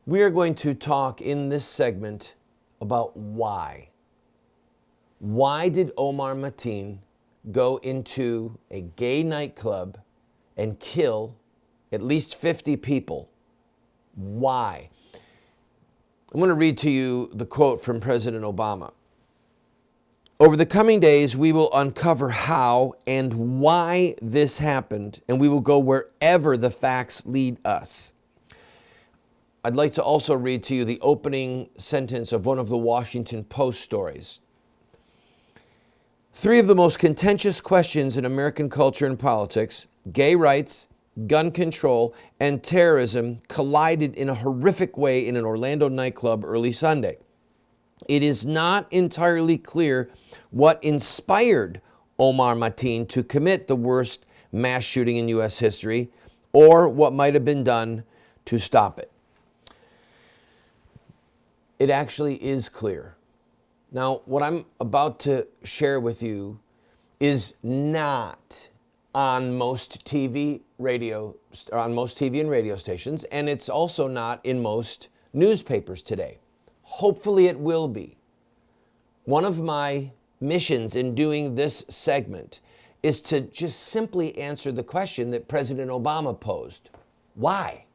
We are going to talk in this segment about why. Why did Omar Mateen go into a gay nightclub and kill at least 50 people? Why? I'm going to read to you the quote from President Obama. Over the coming days, we will uncover how and why this happened, and we will go wherever the facts lead us. I'd like to also read to you the opening sentence of one of the Washington Post stories. Three of the most contentious questions in American culture and politics, gay rights, gun control, and terrorism, collided in a horrific way in an Orlando nightclub early Sunday. It is not entirely clear what inspired Omar Mateen to commit the worst mass shooting in U.S. history, or what might have been done to stop it. It actually is clear. Now, what I'm about to share with you is not on most TV and radio stations, and it's also not in most newspapers today. Hopefully it will be. One of my missions in doing this segment is to just simply answer the question that President Obama posed. Why?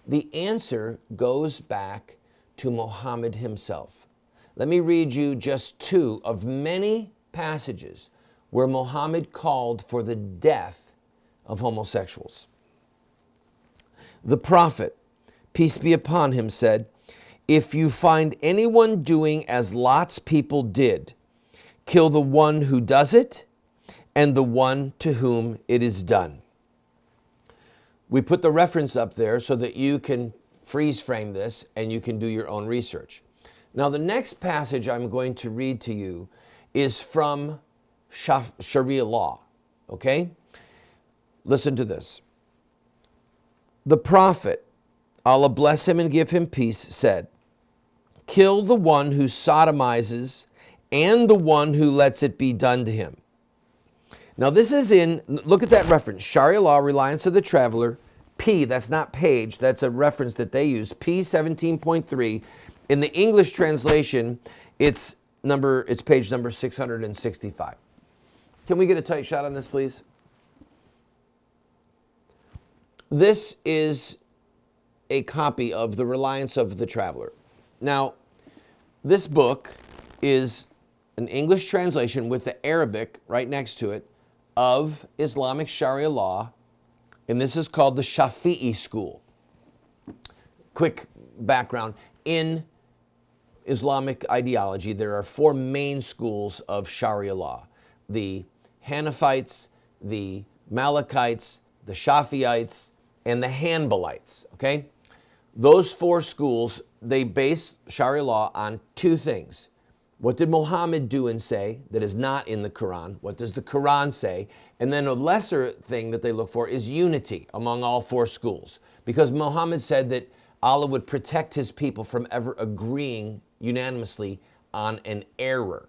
The answer goes back to Muhammad himself. Let me read you just two of many passages where Muhammad called for the death of homosexuals. The Prophet, peace be upon him, said, "If you find anyone doing as Lot's people did, kill the one who does it and the one to whom it is done." We put the reference up there so that you can freeze frame this and you can do your own research. Now, the next passage I'm going to read to you is from Sharia law, okay? Listen to this. The Prophet, Allah bless him and give him peace, said, "Kill the one who sodomizes and the one who lets it be done to him." Now this is look at that reference, Sharia law, Reliance of the Traveler, P, that's not page, that's a reference that they use, P 17.3. In the English translation, it's page number 665. Can we get a tight shot on this, please? This is a copy of the Reliance of the Traveler. Now, this book is an English translation with the Arabic right next to it of Islamic Sharia law, and this is called the Shafi'i school. Quick background. In Islamic ideology, there are four main schools of Sharia law: the Hanafites, the Malachites, the Shafi'ites, and the Hanbalites, okay? Those four schools, they base Sharia law on two things. What did Muhammad do and say that is not in the Quran? What does the Quran say? And then a lesser thing that they look for is unity among all four schools. Because Muhammad said that Allah would protect his people from ever agreeing unanimously on an error.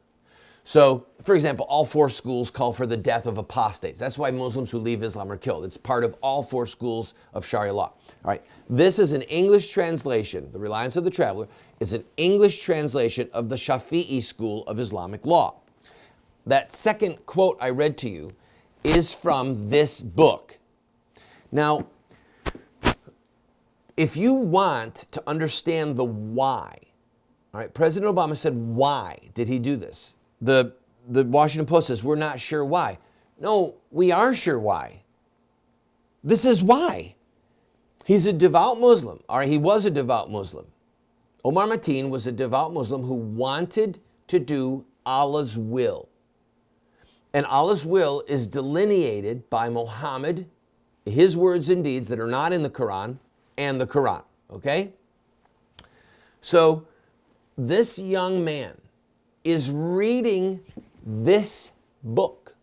So, for example, all four schools call for the death of apostates. That's why Muslims who leave Islam are killed. It's part of all four schools of Sharia law. All right, this is an English translation. The Reliance of the Traveler is an English translation of the Shafi'i school of Islamic law. That second quote I read to you is from this book. Now, if you want to understand the why, all right, President Obama said, why did he do this? The Washington Post says, we're not sure why. No, we are sure why. This is why. He's a devout Muslim, or he was a devout Muslim. Omar Mateen was a devout Muslim who wanted to do Allah's will. And Allah's will is delineated by Muhammad, his words and deeds that are not in the Quran, and the Quran, okay? So this young man is reading this book.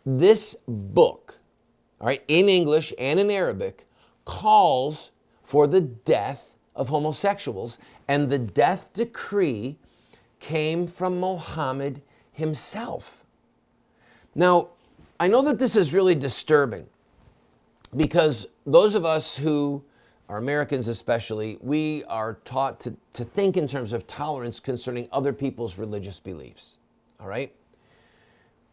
This book, all right, in English and in Arabic, calls for the death of homosexuals, and the death decree came from Muhammad himself. Now, I know that this is really disturbing because those of us who our Americans especially, we are taught to think in terms of tolerance concerning other people's religious beliefs. All right?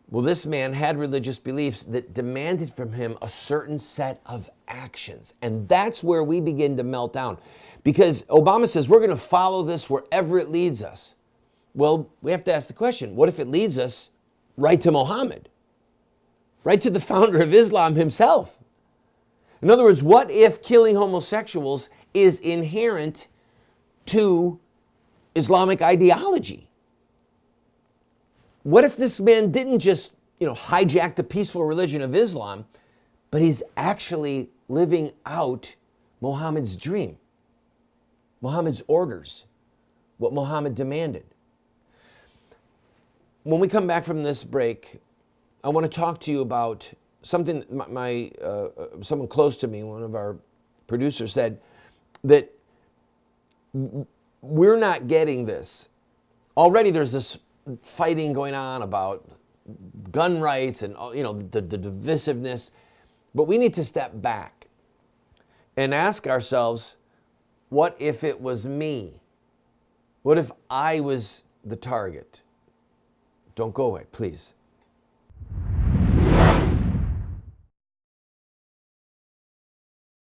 Well, this man had religious beliefs that demanded from him a certain set of actions. And that's where we begin to melt down. Because Obama says we're going to follow this wherever it leads us. Well, we have to ask the question, what if it leads us right to Muhammad? Right to the founder of Islam himself? In other words, what if killing homosexuals is inherent to Islamic ideology? What if this man didn't just, hijack the peaceful religion of Islam, but he's actually living out Muhammad's dream, Muhammad's orders, what Muhammad demanded? When we come back from this break, I want to talk to you about something someone close to me, one of our producers, said that we're not getting this. Already there's this fighting going on about gun rights and the divisiveness, but we need to step back and ask ourselves, what if it was me? What if I was the target? Don't go away, please.